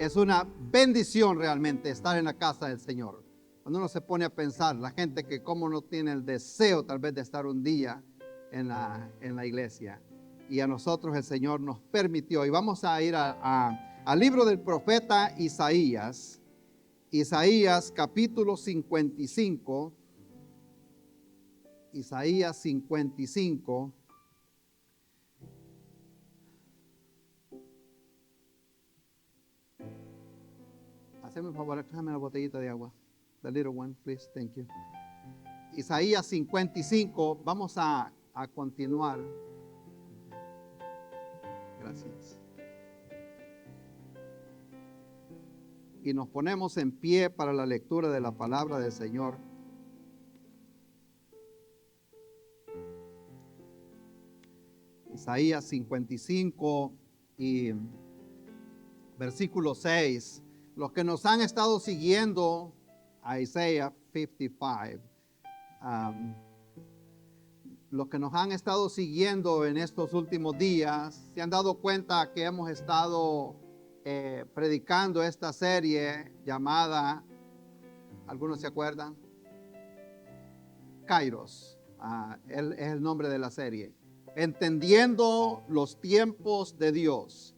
Es una bendición realmente estar en la casa del Señor. Cuando uno se pone a pensar, la gente que como no tiene el deseo tal vez de estar un día en la iglesia. Y a nosotros el Señor nos permitió. Y vamos a ir al libro del profeta Isaías. Isaías capítulo 55. Isaías 55. Haceme un favor, déjame la botellita de agua. The little one, please. Thank you. Isaías 55. Vamos a continuar. Gracias. Y nos ponemos en pie para la lectura de la palabra del Señor. Isaías 55 y versículo 6. Los que nos han estado siguiendo a Isaías 55, los que nos han estado siguiendo en estos últimos días, se han dado cuenta que hemos estado predicando esta serie llamada, ¿algunos se acuerdan? Kairos, es el nombre de la serie. Entendiendo los tiempos de Dios.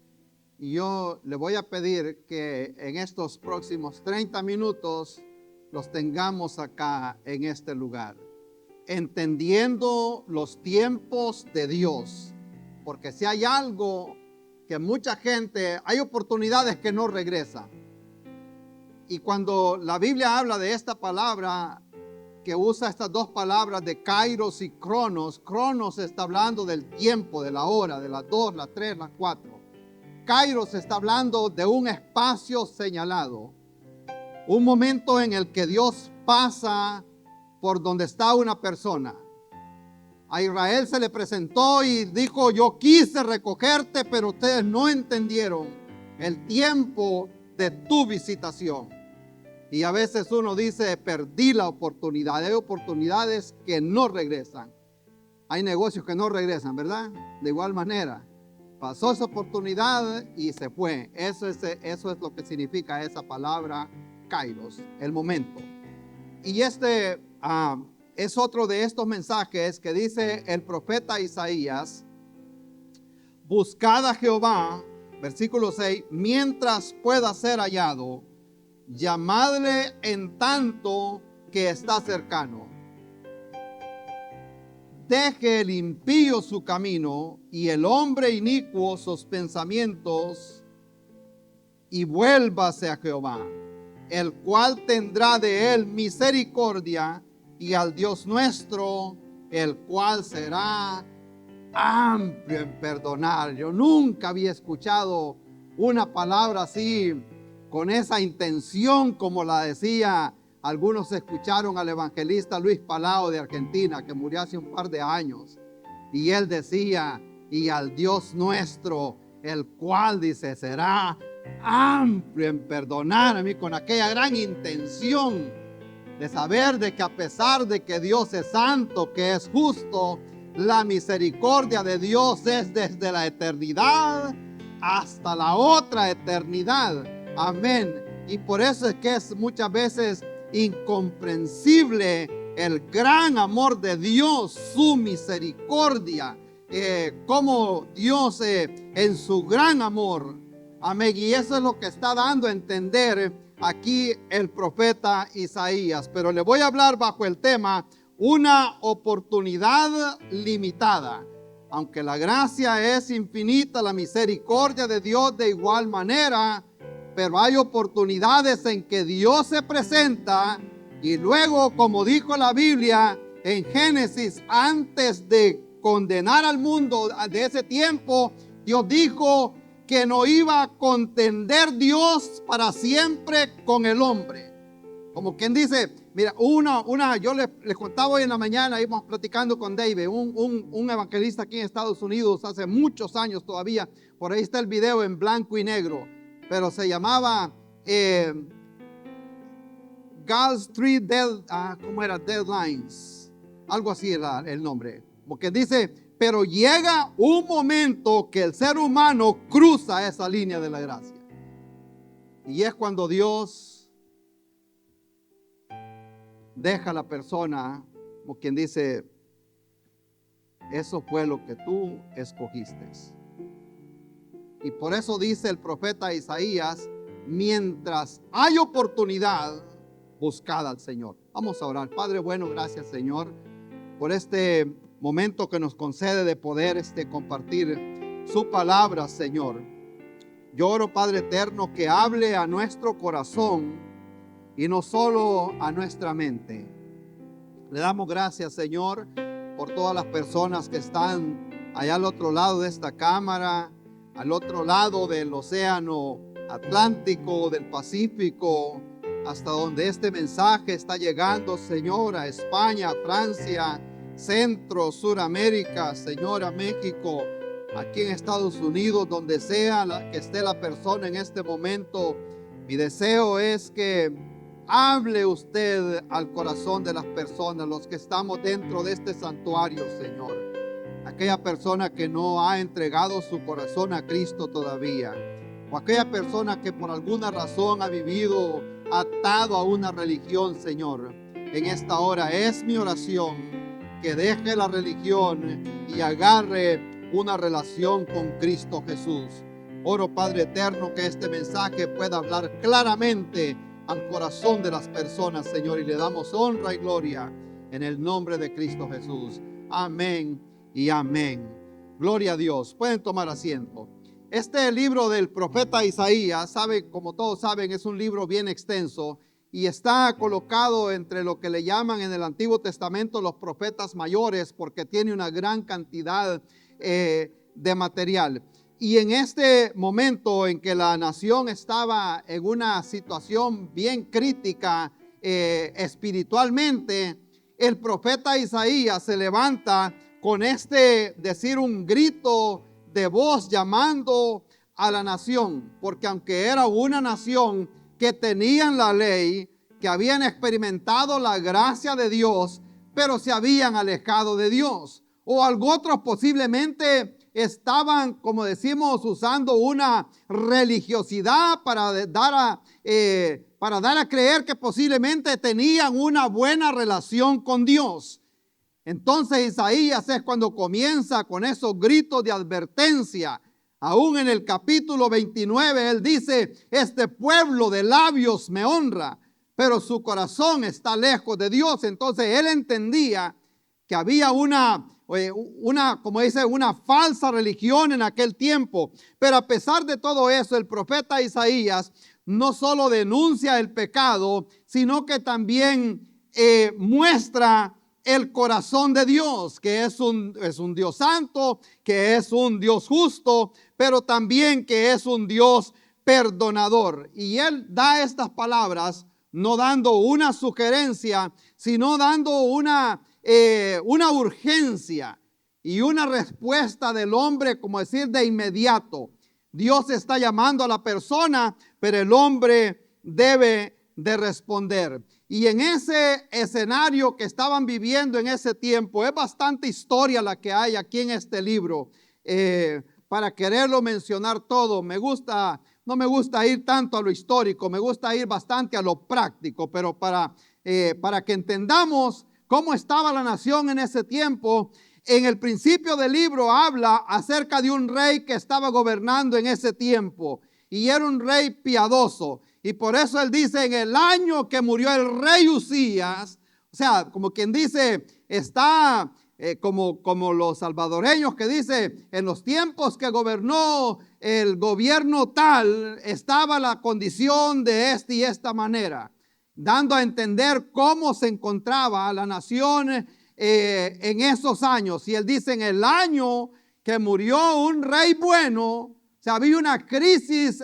Y yo le voy a pedir que en estos próximos 30 minutos los tengamos acá en este lugar. Entendiendo los tiempos de Dios. Porque si hay algo que mucha gente, hay oportunidades que no regresan. Y cuando la Biblia habla de esta palabra, que usa estas dos palabras de Kairos y Cronos. Cronos está hablando del tiempo, de la hora, de las 2, las 3, las 4. Kairos está hablando de un espacio señalado. Un momento en el que Dios pasa por donde está una persona. A Israel se le presentó y dijo, yo quise recogerte, pero ustedes no entendieron el tiempo de tu visitación. Y a veces uno dice, perdí la oportunidad. Hay oportunidades que no regresan. Hay negocios que no regresan, ¿verdad? De igual manera, pasó esa oportunidad y se fue. Eso es lo que significa esa palabra Kairos, el momento. Y este es otro de estos mensajes que dice el profeta Isaías, buscad a Jehová, versículo 6, mientras pueda ser hallado, llamadle en tanto que está cercano. Deje el impío su camino y el hombre inicuo sus pensamientos y vuélvase a Jehová, el cual tendrá de él misericordia, y al Dios nuestro, el cual será amplio en perdonar. Yo nunca había escuchado una palabra así, con esa intención como la decía. Algunos escucharon al evangelista Luis Palau de Argentina, que murió hace un par de años. Y él decía, y al Dios nuestro, el cual dice, será amplio en perdonar. A mí con aquella gran intención de saber de que a pesar de que Dios es santo, que es justo, la misericordia de Dios es desde la eternidad hasta la otra eternidad. Amén. Y por eso es que es muchas veces incomprensible el gran amor de Dios, su misericordia, como Dios en su gran amor. Amén. Y eso es lo que está dando a entender aquí el profeta Isaías. Pero le voy a hablar bajo el tema una oportunidad limitada. Aunque la gracia es infinita, la misericordia de Dios de igual manera, pero hay oportunidades en que Dios se presenta y luego, como dijo la Biblia en Génesis, antes de condenar al mundo de ese tiempo, Dios dijo que no iba a contender Dios para siempre con el hombre. Como quien dice, mira, yo les contaba hoy en la mañana, íbamos platicando con David, un evangelista aquí en Estados Unidos hace muchos años todavía. Por ahí está el video en blanco y negro, pero se llamaba God's Three Deadlines, algo así era el nombre. Porque dice, pero llega un momento que el ser humano cruza esa línea de la gracia. Y es cuando Dios deja a la persona, como quien dice, eso fue lo que tú escogiste. Y por eso dice el profeta Isaías, mientras hay oportunidad, buscad al Señor. Vamos a orar. Padre bueno, gracias Señor por este momento que nos concede de poder compartir su palabra, Señor. Yo oro, Padre eterno, que hable a nuestro corazón y no solo a nuestra mente. Le damos gracias, Señor, por todas las personas que están allá al otro lado de esta cámara, al otro lado del océano Atlántico, del Pacífico, hasta donde este mensaje está llegando, Señor, a España, Francia, Centro, Suramérica, Señor, a México, aquí en Estados Unidos, donde sea que esté la persona en este momento. Mi deseo es que hable usted al corazón de las personas, los que estamos dentro de este santuario, Señor. Aquella persona que no ha entregado su corazón a Cristo todavía, o aquella persona que por alguna razón ha vivido atado a una religión, Señor. En esta hora es mi oración que deje la religión y agarre una relación con Cristo Jesús. Oro, Padre eterno, que este mensaje pueda hablar claramente al corazón de las personas, Señor, y le damos honra y gloria en el nombre de Cristo Jesús. Amén y amén. Gloria a Dios. Pueden tomar asiento. Este libro del profeta Isaías, como todos saben, es un libro bien extenso y está colocado entre lo que le llaman en el Antiguo Testamento los profetas mayores, porque tiene una gran cantidad de material. Y en este momento en que la nación estaba en una situación bien crítica espiritualmente, el profeta Isaías se levanta con decir un grito de voz llamando a la nación, porque aunque era una nación que tenían la ley, que habían experimentado la gracia de Dios, pero se habían alejado de Dios, o otros posiblemente estaban, como decimos, usando una religiosidad para dar a creer que posiblemente tenían una buena relación con Dios. Entonces Isaías es cuando comienza con esos gritos de advertencia. Aún en el capítulo 29 él dice, este pueblo de labios me honra, pero su corazón está lejos de Dios. Entonces él entendía que había una falsa religión en aquel tiempo. Pero a pesar de todo eso, el profeta Isaías no solo denuncia el pecado, sino que también muestra el corazón de Dios, que es un Dios santo, que es un Dios justo, pero también que es un Dios perdonador. Y él da estas palabras no dando una sugerencia, sino dando una urgencia y una respuesta del hombre, como decir, de inmediato. Dios está llamando a la persona, pero el hombre debe de responder. Y en ese escenario que estaban viviendo en ese tiempo, es bastante historia la que hay aquí en este libro. Para quererlo mencionar todo, no me gusta ir tanto a lo histórico, me gusta ir bastante a lo práctico, pero para que entendamos cómo estaba la nación en ese tiempo. En el principio del libro habla acerca de un rey que estaba gobernando en ese tiempo y era un rey piadoso. Y por eso él dice, en el año que murió el rey Usías, o sea, como quien dice, está como los salvadoreños que dice, en los tiempos que gobernó el gobierno tal, estaba la condición de esta y esta manera, dando a entender cómo se encontraba la nación en esos años. Y él dice, en el año que murió un rey bueno, o sea, había una crisis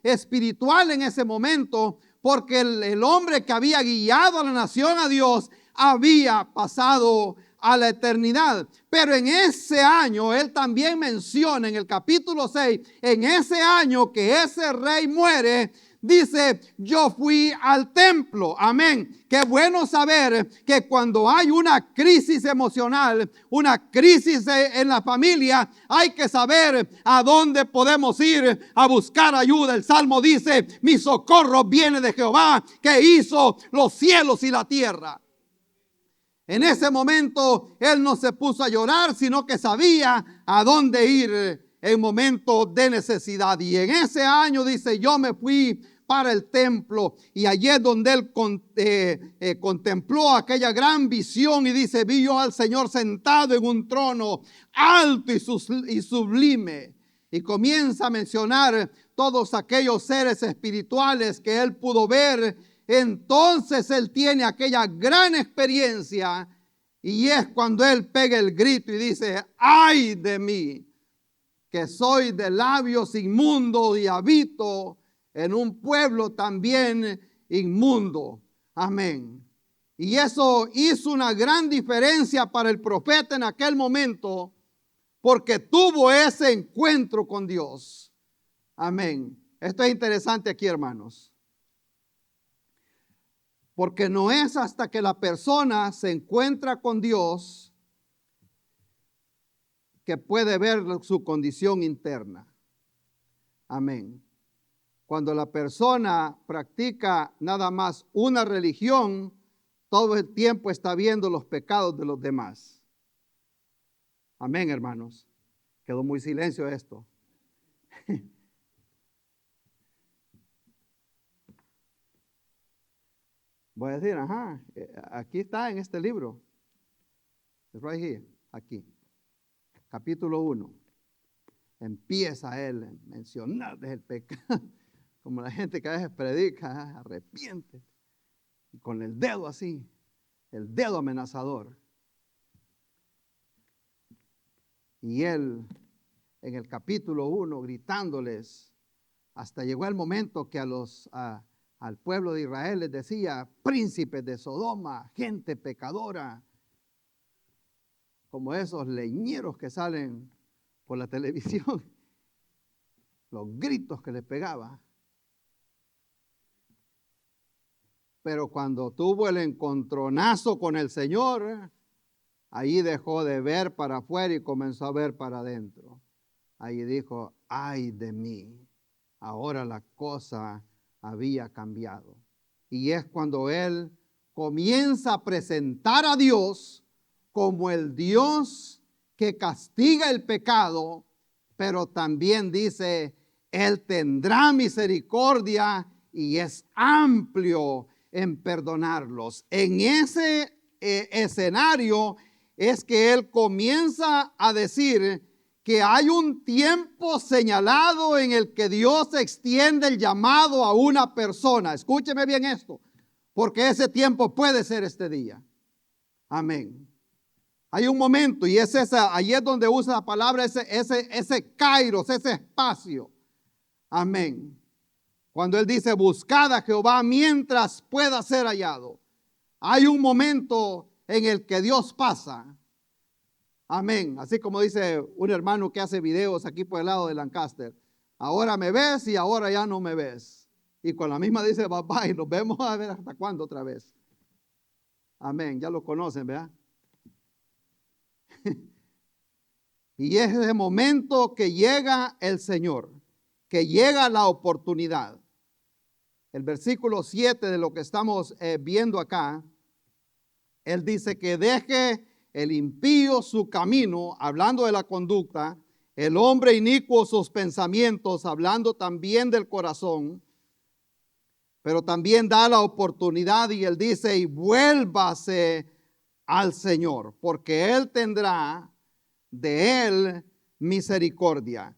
espiritual en ese momento, porque el hombre que había guiado a la nación a Dios había pasado a la eternidad. Pero en ese año, él también menciona en el capítulo 6, en ese año que ese rey muere, dice, yo fui al templo. Amén. Qué bueno saber que cuando hay una crisis emocional, una crisis en la familia, hay que saber a dónde podemos ir a buscar ayuda. El Salmo dice, mi socorro viene de Jehová, que hizo los cielos y la tierra. En ese momento él no se puso a llorar, sino que sabía a dónde ir en momentos de necesidad. Y en ese año dice, yo me fui para el templo, y allí es donde él contempló aquella gran visión, y dice, vi yo al Señor sentado en un trono alto y sublime. Y comienza a mencionar todos aquellos seres espirituales que él pudo ver. Entonces él tiene aquella gran experiencia, y es cuando él pega el grito y dice, ay de mí, que soy de labios inmundos y habito en un pueblo también inmundo. Amén. Y eso hizo una gran diferencia para el profeta en aquel momento, porque tuvo ese encuentro con Dios. Amén. Esto es interesante aquí, hermanos. Porque no es hasta que la persona se encuentra con Dios que puede ver su condición interna. Amén. Cuando la persona practica nada más una religión, todo el tiempo está viendo los pecados de los demás. Amén, hermanos. Quedó muy silencio esto. Voy a decir, aquí está en este libro. Right here, aquí. Capítulo 1. Empieza él a mencionar el pecado. Como la gente que a veces predica, arrepiente. Y con el dedo así, el dedo amenazador. Y él, en el capítulo 1, gritándoles, hasta llegó el momento que al pueblo de Israel les decía, príncipes de Sodoma, gente pecadora, como esos leñeros que salen por la televisión, los gritos que les pegaba. Pero cuando tuvo el encontronazo con el Señor, ahí dejó de ver para afuera y comenzó a ver para adentro. Ahí dijo, ay de mí, ahora la cosa había cambiado. Y es cuando él comienza a presentar a Dios como el Dios que castiga el pecado, pero también dice, él tendrá misericordia y es amplio en perdonarlos. En ese escenario es que él comienza a decir que hay un tiempo señalado en el que Dios extiende el llamado a una persona. Escúcheme bien esto, porque ese tiempo puede ser este día. Amén. Hay un momento, y es ahí es donde usa la palabra ese kairos, ese espacio. Amén. Cuando él dice, buscad a Jehová mientras pueda ser hallado. Hay un momento en el que Dios pasa. Amén. Así como dice un hermano que hace videos aquí por el lado de Lancaster. Ahora me ves y ahora ya no me ves. Y con la misma dice, bye bye, nos vemos a ver hasta cuándo otra vez. Amén. Ya lo conocen, ¿verdad? Y es ese momento que llega el Señor, que llega la oportunidad. El versículo 7 de lo que estamos viendo acá, él dice que deje el impío su camino, hablando de la conducta, el hombre inicuo sus pensamientos, hablando también del corazón, pero también da la oportunidad y él dice, y vuélvase al Señor, porque él tendrá de él misericordia.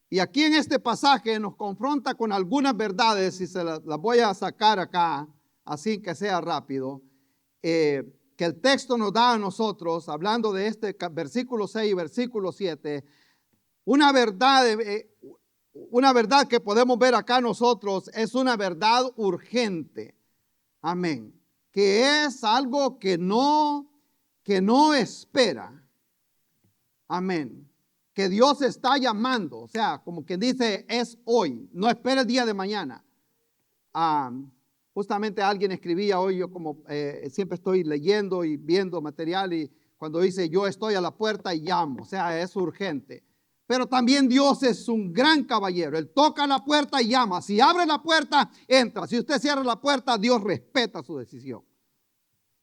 Y aquí en este pasaje nos confronta con algunas verdades, y se las voy a sacar acá, así que sea rápido, que el texto nos da a nosotros, hablando de este versículo 6 y versículo 7, una verdad que podemos ver acá nosotros, es una verdad urgente. Amén. Que es algo que no espera. Amén. Que Dios está llamando, o sea, como quien dice, es hoy, no espera el día de mañana. Justamente alguien escribía hoy, yo como siempre estoy leyendo y viendo material, y cuando dice yo estoy a la puerta y llamo, o sea, es urgente. Pero también Dios es un gran caballero. Él toca la puerta y llama. Si abre la puerta, entra. Si usted cierra la puerta, Dios respeta su decisión.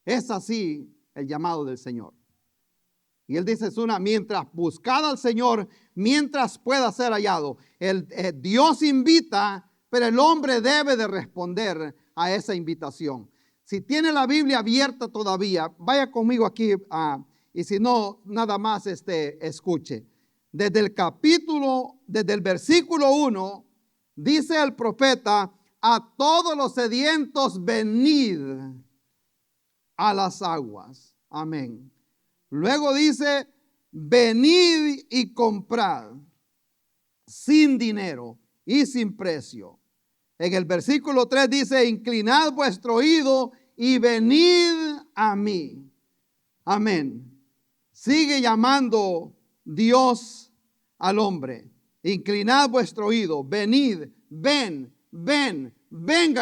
Es así el llamado del Señor. Y él dice, mientras buscad al Señor, mientras pueda ser hallado. Dios invita, pero el hombre debe de responder a esa invitación. Si tiene la Biblia abierta todavía, vaya conmigo aquí, y si no, nada más escuche. Desde el versículo 1, dice el profeta, a todos los sedientos venid a las aguas. Amén. Luego dice, venid y comprad sin dinero y sin precio. En el versículo 3 dice, inclinad vuestro oído y venid a mí. Amén. Sigue llamando Dios al hombre. Inclinad vuestro oído, venid, vengan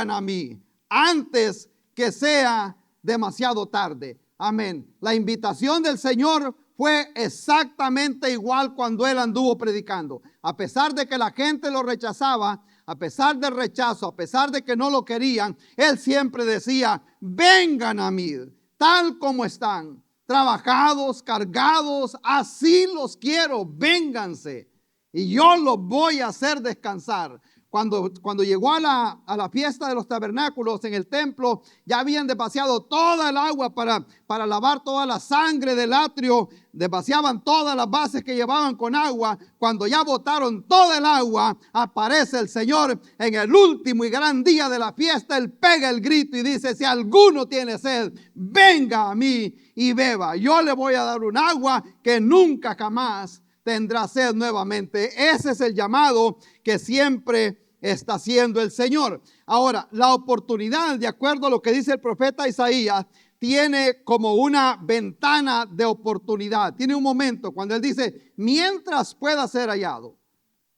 a mí antes que sea demasiado tarde. Amén. La invitación del Señor fue exactamente igual cuando Él anduvo predicando. A pesar de que la gente lo rechazaba, a pesar del rechazo, a pesar de que no lo querían, Él siempre decía, vengan a mí, tal como están, trabajados, cargados, así los quiero, vénganse. Y yo los voy a hacer descansar. Cuando llegó a la fiesta de los tabernáculos en el templo, ya habían desvaciado toda el agua para lavar toda la sangre del atrio. Desvaciaban todas las bases que llevaban con agua. Cuando ya botaron toda el agua, aparece el Señor en el último y gran día de la fiesta. Él pega el grito y dice, si alguno tiene sed, venga a mí y beba. Yo le voy a dar un agua que nunca jamás tendrá sed nuevamente. Ese es el llamado que siempre está haciendo el Señor. Ahora, la oportunidad, de acuerdo a lo que dice el profeta Isaías, tiene como una ventana de oportunidad. Tiene un momento cuando él dice, mientras pueda ser hallado.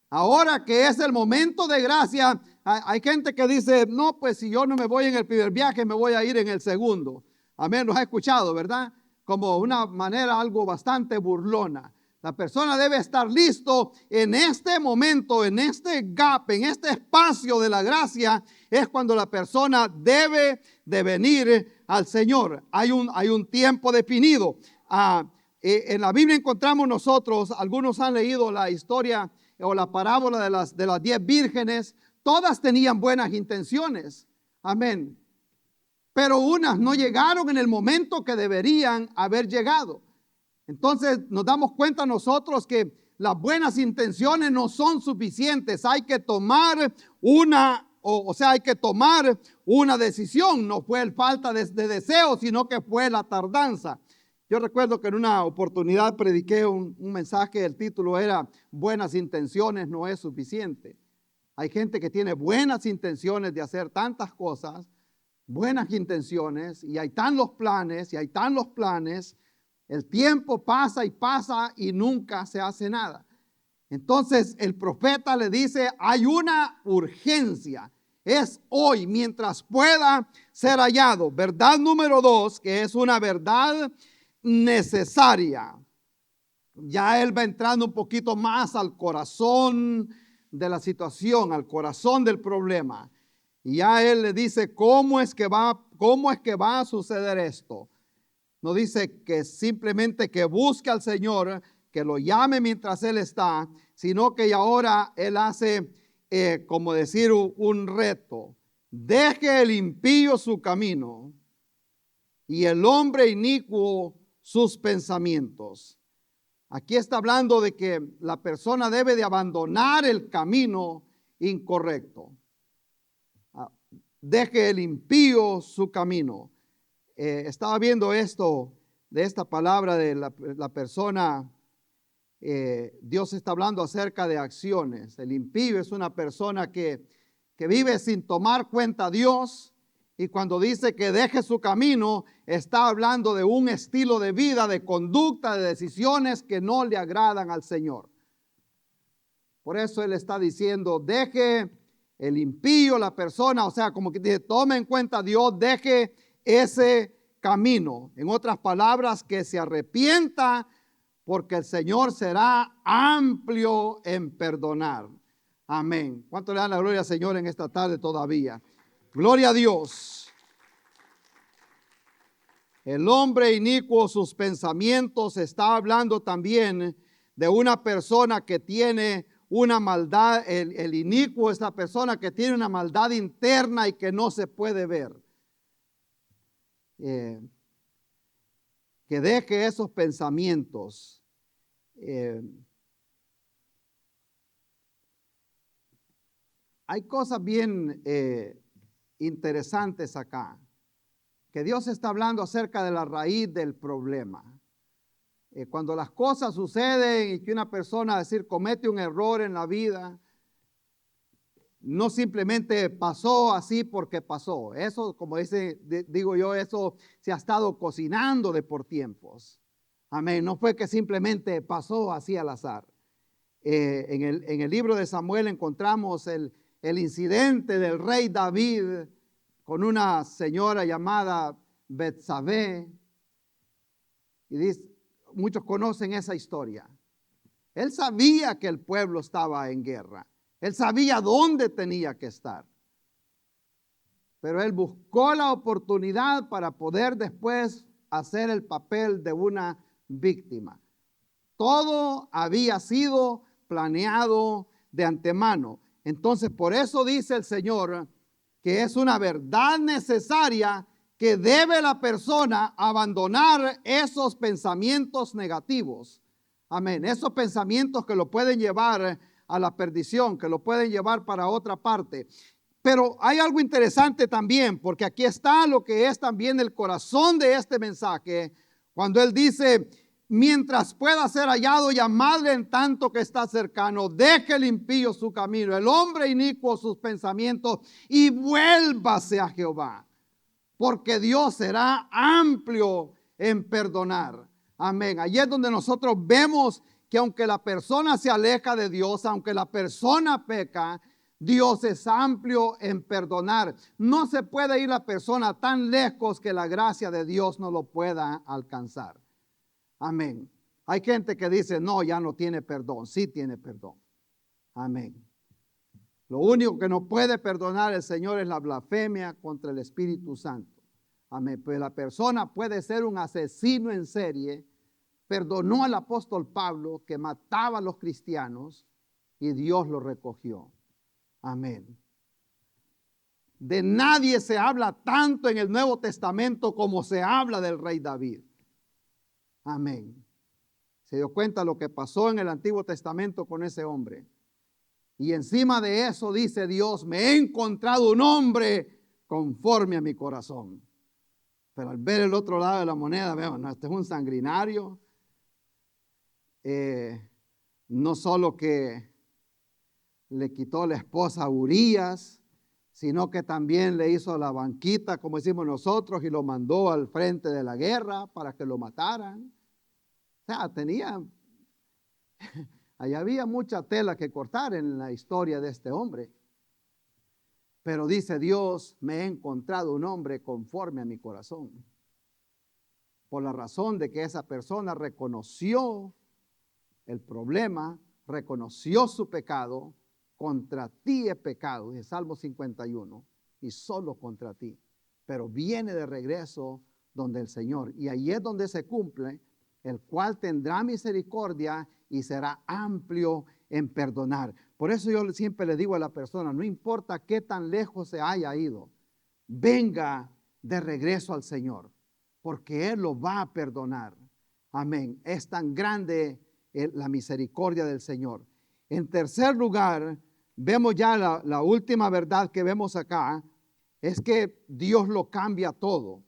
Ahora que es el momento de gracia, hay gente que dice, no, pues si yo no me voy en el primer viaje, me voy a ir en el segundo. Amén, los ha escuchado, ¿verdad? Como una manera algo bastante burlona. La persona debe estar listo en este momento, en este gap, en este espacio de la gracia. Es cuando la persona debe de venir al Señor. Hay un tiempo definido. En la Biblia encontramos nosotros, algunos han leído la historia o la parábola de las 10 vírgenes. Todas tenían buenas intenciones. Amén. Pero unas no llegaron en el momento que deberían haber llegado. Entonces nos damos cuenta nosotros que las buenas intenciones no son suficientes. Hay que tomar hay que tomar una decisión. No fue el falta de deseo, sino que fue la tardanza. Yo recuerdo que en una oportunidad prediqué un mensaje, el título era buenas intenciones no es suficiente. Hay gente que tiene buenas intenciones de hacer tantas cosas, buenas intenciones, y ahí están los planes, El tiempo pasa y nunca se hace nada. Entonces el profeta le dice, hay una urgencia. Es hoy, mientras pueda ser hallado. Verdad número 2, que es una verdad necesaria. Ya él va entrando un poquito más al corazón de la situación, al corazón del problema. Y ya él le dice, ¿cómo es que va a suceder esto? No dice que simplemente que busque al Señor, que lo llame mientras Él está, sino que ahora Él hace, como decir, un reto. Deje el impío su camino y el hombre inicuo sus pensamientos. Aquí está hablando de que la persona debe de abandonar el camino incorrecto. Deje el impío su camino. Estaba viendo esto, de esta palabra de la persona, Dios está hablando acerca de acciones. El impío es una persona que vive sin tomar cuenta a Dios, y cuando dice que deje su camino, está hablando de un estilo de vida, de conducta, de decisiones que no le agradan al Señor. Por eso Él está diciendo, deje el impío, la persona, o sea, como que dice, tome en cuenta Dios, deje ese camino. En otras palabras, que se arrepienta, porque el Señor será amplio en perdonar. Amén. ¿Cuánto le dan la gloria al Señor en esta tarde todavía? Gloria a Dios. El hombre inicuo, sus pensamientos, está hablando también de una persona que tiene una maldad. El inicuo es la persona que tiene una maldad interna y que no se puede ver. Que deje esos pensamientos. Hay cosas bien interesantes acá, que Dios está hablando acerca de la raíz del problema. Cuando las cosas suceden y que una persona, comete un error en la vida, no simplemente pasó así porque pasó. Eso, como digo yo, eso se ha estado cocinando de por tiempos. Amén. No fue que simplemente pasó así al azar. En el libro de Samuel encontramos el incidente del rey David con una señora llamada Betsabé. Y dice, muchos conocen esa historia. Él sabía que el pueblo estaba en guerra. Él sabía dónde tenía que estar. Pero él buscó la oportunidad para poder después hacer el papel de una víctima. Todo había sido planeado de antemano. Entonces, por eso dice el Señor que es una verdad necesaria que debe la persona abandonar esos pensamientos negativos. Amén. Esos pensamientos que lo pueden llevar a la perdición, que lo pueden llevar para otra parte. Pero hay algo interesante también, porque aquí está lo que es también el corazón de este mensaje, cuando él dice, mientras pueda ser hallado, llamadle en tanto que está cercano, deje el impío su camino, el hombre inicuo sus pensamientos, y vuélvase a Jehová, porque Dios será amplio en perdonar. Amén. Allí es donde nosotros vemos que aunque la persona se aleja de Dios, aunque la persona peca, Dios es amplio en perdonar. No se puede ir la persona tan lejos que la gracia de Dios no lo pueda alcanzar. Amén. Hay gente que dice, no, ya no tiene perdón. Sí tiene perdón. Amén. Lo único que no puede perdonar el Señor es la blasfemia contra el Espíritu Santo. Amén. Pues la persona puede ser un asesino en serie. Perdonó al apóstol Pablo que mataba a los cristianos y Dios lo recogió. Amén. De nadie se habla tanto en el Nuevo Testamento como se habla del rey David. Amén. Se dio cuenta lo que pasó en el Antiguo Testamento con ese hombre. Y encima de eso dice Dios, me he encontrado un hombre conforme a mi corazón. Pero al ver el otro lado de la moneda, vemos, no, este es un sanguinario. No solo que le quitó la esposa a Urías, sino que también le hizo la banquita, como decimos nosotros, y lo mandó al frente de la guerra para que lo mataran. O sea, allá había mucha tela que cortar en la historia de este hombre. Pero dice Dios, me he encontrado un hombre conforme a mi corazón. Por la razón de que esa persona reconoció el problema, reconoció su pecado. Contra ti he pecado, dice Salmo 51, y solo contra ti. Pero viene de regreso donde el Señor. Y ahí es donde se cumple, el cual tendrá misericordia y será amplio en perdonar. Por eso yo siempre le digo a la persona, no importa qué tan lejos se haya ido, venga de regreso al Señor, porque Él lo va a perdonar. Amén. Es tan grande la misericordia del Señor. En tercer lugar, vemos ya la última verdad que vemos acá, es que Dios lo cambia todo.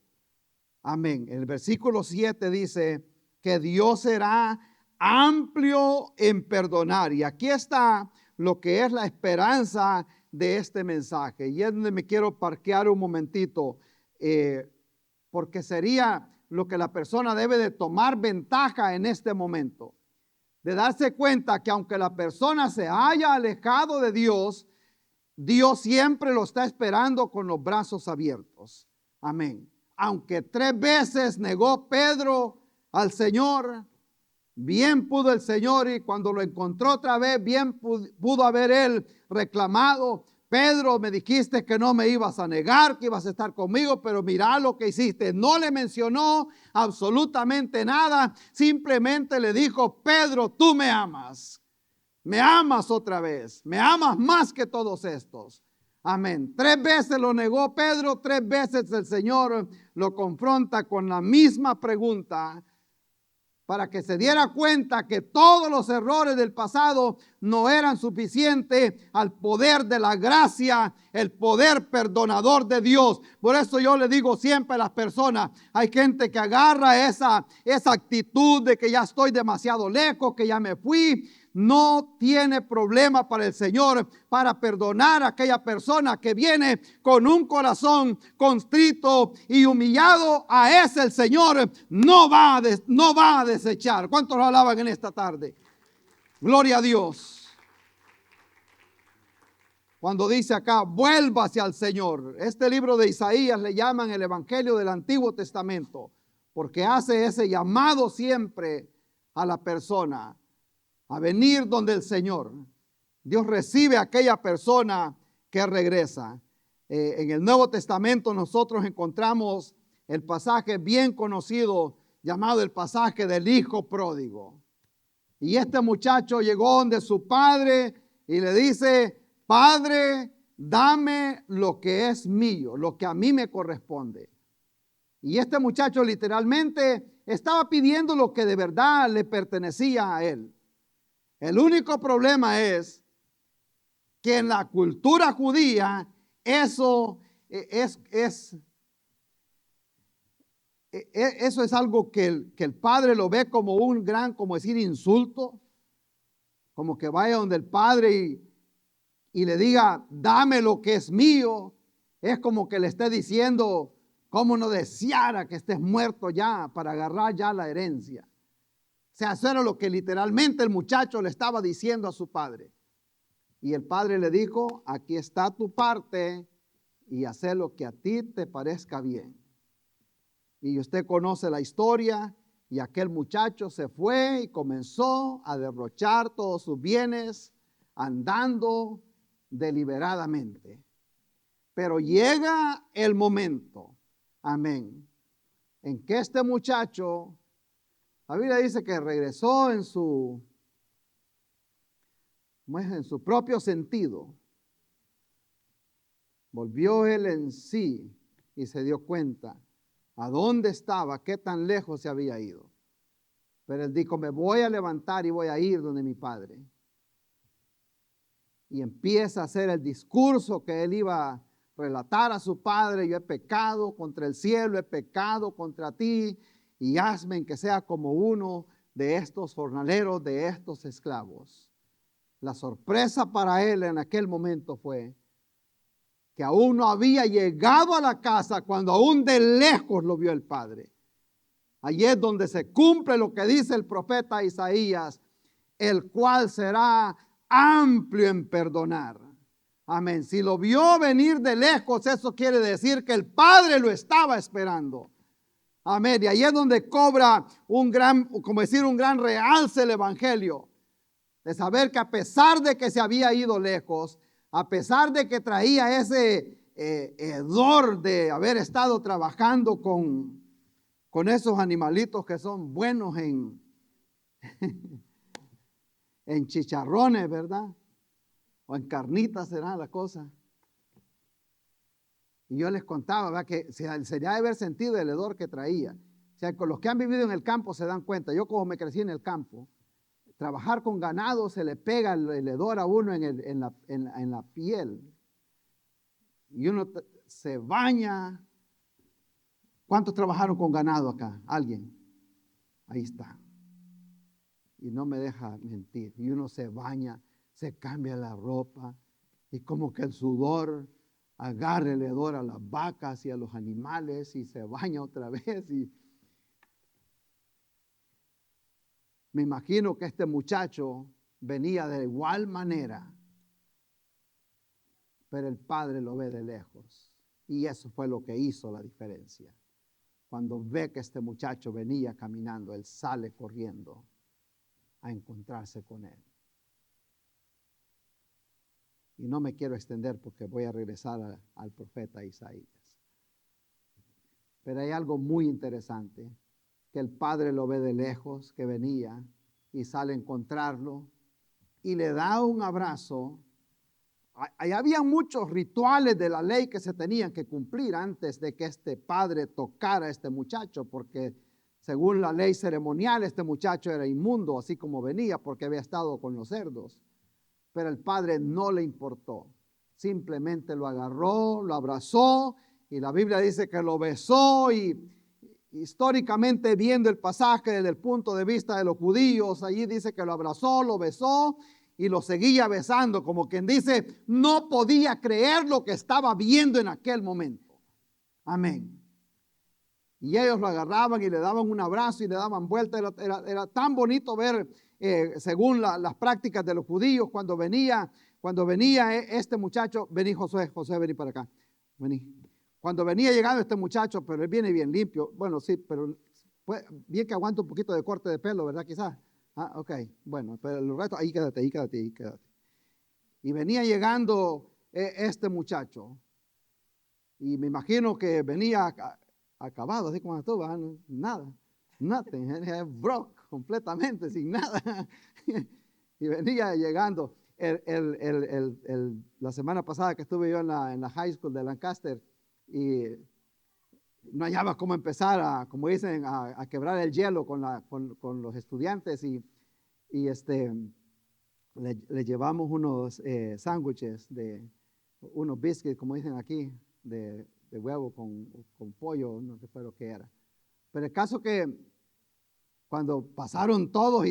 Amén. El versículo 7 dice que Dios será amplio en perdonar. Y aquí está lo que es la esperanza de este mensaje. Y es donde me quiero parquear un momentito, porque sería lo que la persona debe de tomar ventaja en este momento. De darse cuenta que aunque la persona se haya alejado de Dios, Dios siempre lo está esperando con los brazos abiertos. Amén. Aunque 3 veces negó Pedro al Señor, bien pudo el Señor, y cuando lo encontró otra vez, bien pudo haber él reclamado: Pedro, me dijiste que no me ibas a negar, que ibas a estar conmigo, pero mira lo que hiciste. No le mencionó absolutamente nada, simplemente le dijo: Pedro, tú me amas otra vez, me amas más que todos estos. Amén. 3 veces lo negó Pedro, 3 veces el Señor lo confronta con la misma pregunta, para que se diera cuenta que todos los errores del pasado no eran suficientes al poder de la gracia, el poder perdonador de Dios. Por eso yo le digo siempre a las personas: hay gente que agarra esa actitud de que ya estoy demasiado lejos, que ya me fui. No tiene problema para el Señor para perdonar a aquella persona que viene con un corazón contrito y humillado. A ese el Señor no va a desechar. ¿Cuántos lo alaban en esta tarde? Gloria a Dios. Cuando dice acá: vuélvase al Señor. Este libro de Isaías le llaman el Evangelio del Antiguo Testamento, porque hace ese llamado siempre a la persona a venir donde el Señor. Dios recibe a aquella persona que regresa. En el Nuevo Testamento nosotros encontramos el pasaje bien conocido llamado el pasaje del hijo pródigo. Y este muchacho llegó donde su padre y le dice: Padre, dame lo que es mío, lo que a mí me corresponde. Y este muchacho literalmente estaba pidiendo lo que de verdad le pertenecía a él. El único problema es que en la cultura judía eso es algo que el padre lo ve como un gran, como decir, insulto. Como que vaya donde el padre y le diga: dame lo que es mío. Es como que le esté diciendo: cómo no deseara que estés muerto ya para agarrar ya la herencia. O sea, eso era lo que literalmente el muchacho le estaba diciendo a su padre. Y el padre le dijo: aquí está tu parte y haz lo que a ti te parezca bien. Y usted conoce la historia, y aquel muchacho se fue y comenzó a derrochar todos sus bienes andando deliberadamente. Pero llega el momento, amén, en que este muchacho, la Biblia dice que regresó en su propio sentido. Volvió él en sí y se dio cuenta a dónde estaba, qué tan lejos se había ido. Pero él dijo: me voy a levantar y voy a ir donde mi padre. Y empieza a hacer el discurso que él iba a relatar a su padre: yo he pecado contra el cielo, he pecado contra ti, y hazme en que sea como uno de estos jornaleros, de estos esclavos. La sorpresa para él en aquel momento fue que aún no había llegado a la casa cuando aún de lejos lo vio el padre. Allí es donde se cumple lo que dice el profeta Isaías: el cual será amplio en perdonar. Amén. Si lo vio venir de lejos, eso quiere decir que el padre lo estaba esperando. Amén. Y ahí es donde cobra un gran realce el evangelio. De saber que a pesar de que se había ido lejos, a pesar de que traía ese hedor de haber estado trabajando con esos animalitos que son buenos en chicharrones, ¿verdad? O en carnitas será la cosa. Y yo les contaba, ¿verdad?, que sería de haber sentido el hedor que traía. O sea, con los que han vivido en el campo se dan cuenta. Yo, como me crecí en el campo, trabajar con ganado se le pega el hedor a uno en la piel. Y uno se baña. ¿Cuántos trabajaron con ganado acá? ¿Alguien? Ahí está. Y no me deja mentir. Y uno se baña, se cambia la ropa, y como que el sudor agarra el hedor a las vacas y a los animales, y se baña otra vez. Y me imagino que este muchacho venía de igual manera. pero el padre lo ve de lejos. Y eso fue lo que hizo la diferencia. Cuando ve que este muchacho venía caminando, él sale corriendo a encontrarse con él. Y no me quiero extender porque voy a regresar al profeta Isaías. Pero hay algo muy interesante, que el padre lo ve de lejos, que venía y sale a encontrarlo y le da un abrazo. Ahí había muchos rituales de la ley que se tenían que cumplir antes de que este padre tocara a este muchacho, porque según la ley ceremonial este muchacho era inmundo, así como venía, porque había estado con los cerdos. Pero el padre no le importó, simplemente lo agarró, lo abrazó, y la Biblia dice que lo besó. Y históricamente, viendo el pasaje desde el punto de vista de los judíos, allí dice que lo abrazó, lo besó y lo seguía besando, como quien dice, no podía creer lo que estaba viendo en aquel momento. Amén. Y ellos lo agarraban y le daban un abrazo y le daban vuelta. Era tan bonito ver, según las prácticas de los judíos, cuando venía este muchacho. Vení, José, vení para acá, vení. Cuando venía llegando este muchacho, pero él viene bien limpio. Bueno, sí, pero bien que aguanta un poquito de corte de pelo, ¿verdad? Quizás. Ok, bueno, pero el resto, ahí quédate. Y venía llegando este muchacho. Y me imagino que venía acabado, así como estuvo, nada, nothing, broke completamente, sin nada. Y venía llegando. La semana pasada que estuve yo en la high school de Lancaster, y no hallaba cómo empezar a, como dicen, a quebrar el hielo con los estudiantes, y le llevamos unos sándwiches, unos biscuits, como dicen aquí, de huevo con pollo, no sé lo que era. Pero el caso que cuando pasaron todos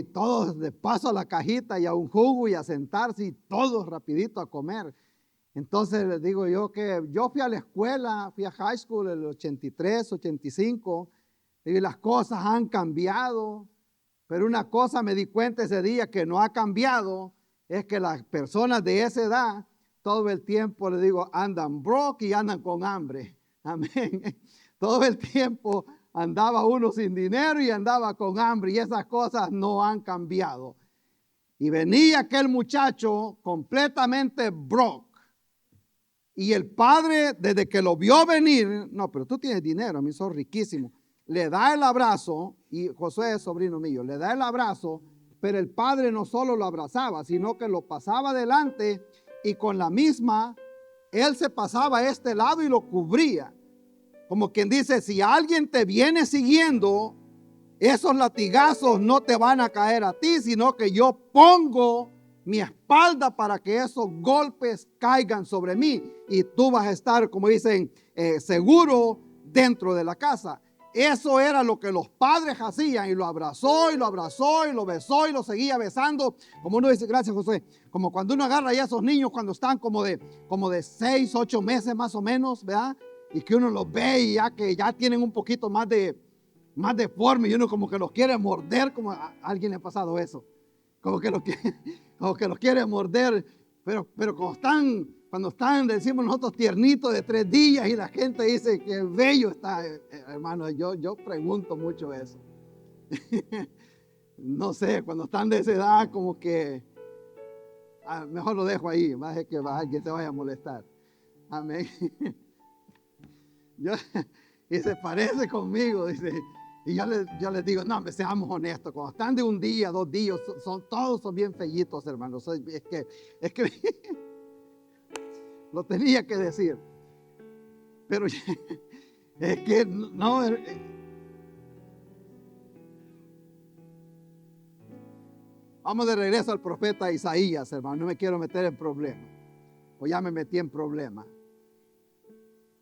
de paso a la cajita y a un jugo y a sentarse y todos rapidito a comer. Entonces les digo yo que yo fui a la escuela, fui a high school en el 83, 85, y las cosas han cambiado. Pero una cosa me di cuenta ese día que no ha cambiado, es que las personas de esa edad, todo el tiempo, le digo, andan broke y andan con hambre. Amén. Todo el tiempo andaba uno sin dinero y andaba con hambre, y esas cosas no han cambiado. Y venía aquel muchacho completamente broke. Y el padre, desde que lo vio venir, no, pero tú tienes dinero, a mí sos riquísimo. Le da el abrazo, y Josué es sobrino mío, le da el abrazo, pero el padre no solo lo abrazaba, sino que lo pasaba adelante, y con la misma, él se pasaba a este lado y lo cubría. Como quien dice, si alguien te viene siguiendo, esos latigazos no te van a caer a ti, sino que yo pongo mi espalda para que esos golpes caigan sobre mí, y tú vas a estar, como dicen, seguro dentro de la casa. Eso era lo que los padres hacían, y lo abrazó y lo abrazó y lo besó y lo seguía besando. Como uno dice, gracias José, como cuando uno agarra ya a esos niños cuando están como de 6, 8 meses más o menos, ¿verdad? Y que uno los ve y ya que ya tienen un poquito más de forma, y uno como que los quiere morder, como a alguien le ha pasado eso. Como que los quiere morder, pero cuando están, decimos nosotros, tiernitos de 3 días, y la gente dice que bello está, hermano. Yo pregunto mucho eso. No sé, cuando están de esa edad, como que mejor lo dejo ahí, más de que alguien se vaya a molestar. Amén. Y se parece conmigo, dice. Y yo les digo, no, seamos honestos, cuando están de 1 día, 2 días, todos son bien fellitos, hermanos. Es que lo tenía que decir. Pero es que no. Vamos de regreso al profeta Isaías, hermano. No me quiero meter en problemas, o ya me metí en problemas.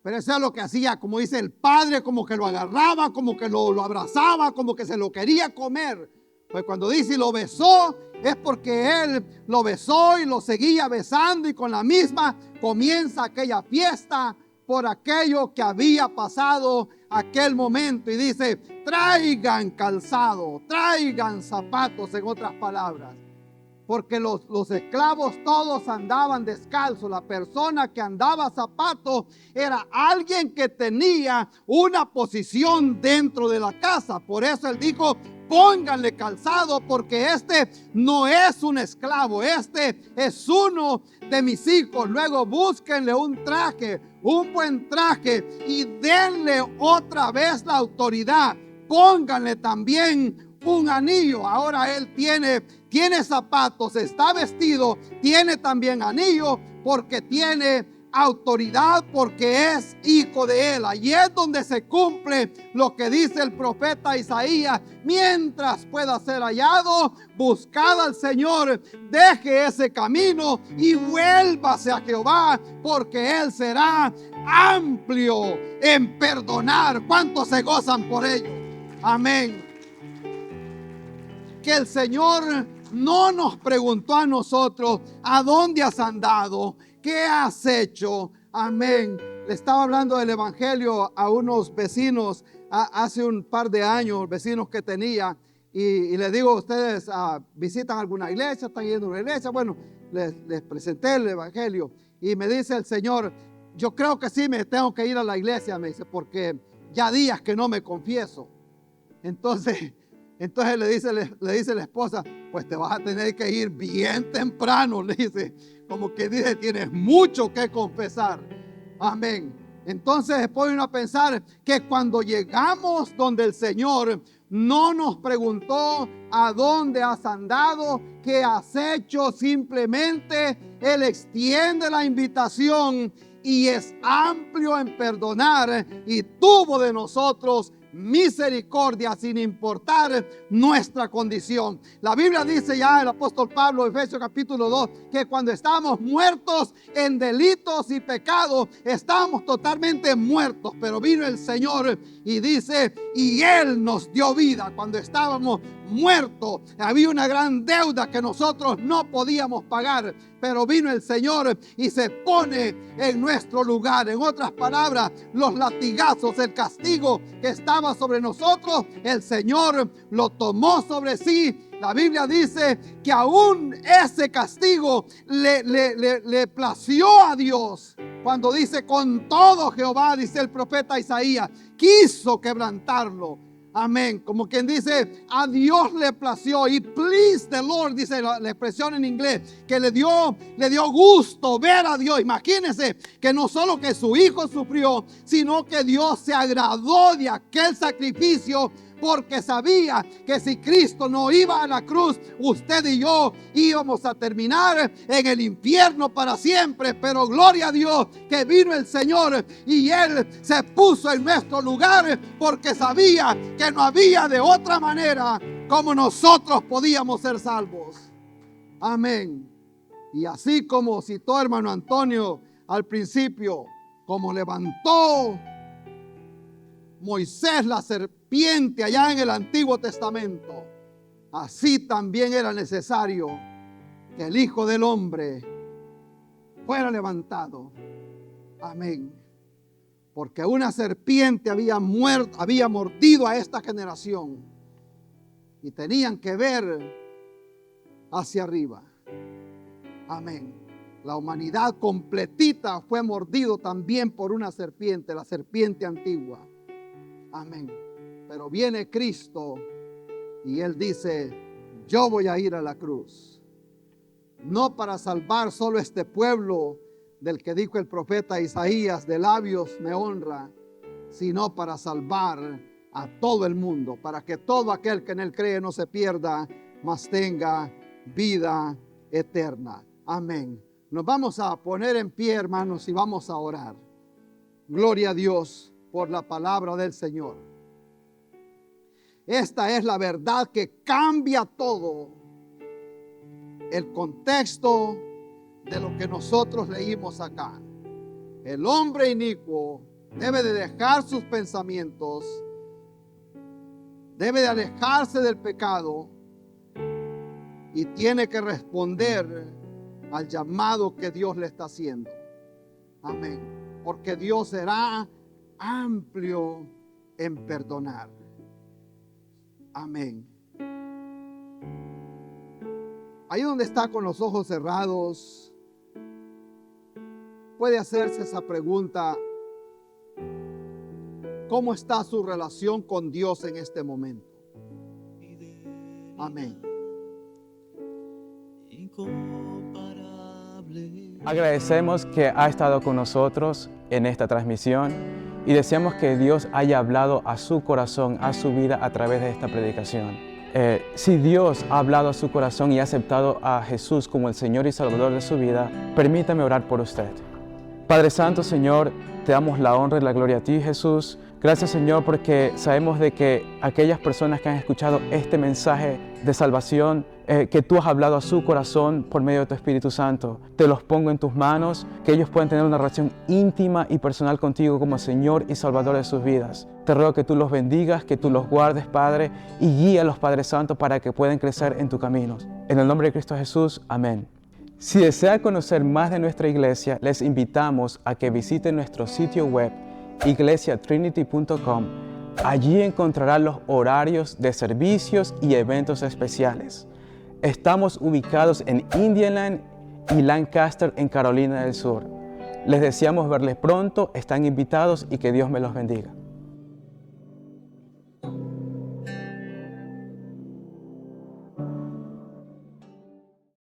Pero eso es lo que hacía, como dice el padre, como que lo agarraba, como que lo abrazaba, como que se lo quería comer. Pues cuando dice y lo besó, es porque él lo besó y lo seguía besando, y con la misma comienza aquella fiesta por aquello que había pasado aquel momento. Y dice, traigan calzado, traigan zapatos, en otras palabras. porque los esclavos todos andaban descalzos. La persona que andaba zapato era alguien que tenía una posición dentro de la casa. Por eso él dijo: pónganle calzado, porque este no es un esclavo, este es uno de mis hijos. Luego búsquenle un traje, un buen traje, y denle otra vez la autoridad. Pónganle también un anillo. Ahora él tiene zapatos, está vestido, tiene también anillo, porque tiene autoridad, porque es hijo de él. Allí es donde se cumple lo que dice el profeta Isaías: mientras pueda ser hallado, buscad al Señor, deje ese camino y vuélvase a Jehová, porque él será amplio en perdonar. ¿Cuántos se gozan por ello? Amén. Que el Señor no nos preguntó a nosotros: ¿a dónde has andado? ¿Qué has hecho? Amén. Le estaba hablando del evangelio a unos vecinos hace un par de años, vecinos que tenía, y les digo: ustedes visitan alguna iglesia, están yendo a una iglesia. Bueno, les presenté el evangelio y me dice el Señor: yo creo que sí me tengo que ir a la iglesia, me dice, porque ya días que no me confieso. Entonces le dice la esposa: pues te vas a tener que ir bien temprano, le dice, como que dice, tienes mucho que confesar. Amén. Entonces se pone uno a pensar que cuando llegamos donde el Señor, no nos preguntó: ¿a dónde has andado? ¿Qué has hecho? Simplemente Él extiende la invitación y es amplio en perdonar, y tuvo de nosotros misericordia sin importar nuestra condición. La Biblia dice, ya el apóstol Pablo, Efesios capítulo 2, que cuando estábamos muertos en delitos y pecados, estábamos totalmente muertos, pero vino el Señor y dice: y Él nos dio vida cuando estábamos muertos. Había una gran deuda que nosotros no podíamos pagar, pero vino el Señor y se pone en nuestro lugar. En otras palabras, los latigazos, el castigo que estaba sobre nosotros, el Señor lo tomó sobre sí. La Biblia dice que aún ese castigo le plació a Dios. Cuando dice: con todo Jehová, dice el profeta Isaías, quiso quebrantarlo. Amén. Como quien dice, a Dios le plació. Y please the Lord, dice la expresión en inglés, que le dio gusto ver a Dios. Imagínense que no solo que su hijo sufrió, sino que Dios se agradó de aquel sacrificio, porque sabía que si Cristo no iba a la cruz, usted y yo íbamos a terminar en el infierno para siempre. Pero gloria a Dios que vino el Señor y Él se puso en nuestro lugar, porque sabía que no había de otra manera como nosotros podíamos ser salvos. Amén. Y así como citó hermano Antonio al principio, como levantó Moisés la serpiente allá en el Antiguo Testamento, así también era necesario que el Hijo del Hombre fuera levantado. Amén. Porque una serpiente había mordido a esta generación y tenían que ver hacia arriba. Amén. La humanidad completita fue mordido también por una serpiente, la serpiente antigua. Amén. Pero viene Cristo y Él dice: yo voy a ir a la cruz, no para salvar solo este pueblo del que dijo el profeta Isaías: de labios me honra, sino para salvar a todo el mundo, para que todo aquel que en Él cree no se pierda, mas tenga vida eterna. Amén. Nos vamos a poner en pie, hermanos, y vamos a orar. Gloria a Dios por la palabra del Señor. Esta es la verdad que cambia todo el contexto de lo que nosotros leímos acá. El hombre inicuo debe de dejar sus pensamientos, debe de alejarse del pecado y tiene que responder al llamado que Dios le está haciendo. Amén. Porque Dios será amplio en perdonar. Amén. Ahí donde está con los ojos cerrados, puede hacerse esa pregunta: ¿cómo está su relación con Dios en este momento? Amén. Agradecemos que ha estado con nosotros en esta transmisión y deseamos que Dios haya hablado a su corazón, a su vida a través de esta predicación. Si Dios ha hablado a su corazón y ha aceptado a Jesús como el Señor y Salvador de su vida, permítame orar por usted. Padre Santo, Señor, te damos la honra y la gloria a ti, Jesús. Gracias, Señor, porque sabemos de que aquellas personas que han escuchado este mensaje de salvación, que tú has hablado a su corazón por medio de tu Espíritu Santo, te los pongo en tus manos, que ellos puedan tener una relación íntima y personal contigo como Señor y Salvador de sus vidas. Te ruego que tú los bendigas, que tú los guardes, Padre, y guíalos, Padre Santo, para que puedan crecer en tus caminos. En el nombre de Cristo Jesús, amén. Si desea conocer más de nuestra iglesia, les invitamos a que visiten nuestro sitio web iglesiatrinity.com. Allí encontrará los horarios de servicios y eventos especiales. Estamos ubicados en Indiana y Lancaster, en Carolina del Sur. Les deseamos verles pronto, están invitados y que Dios me los bendiga.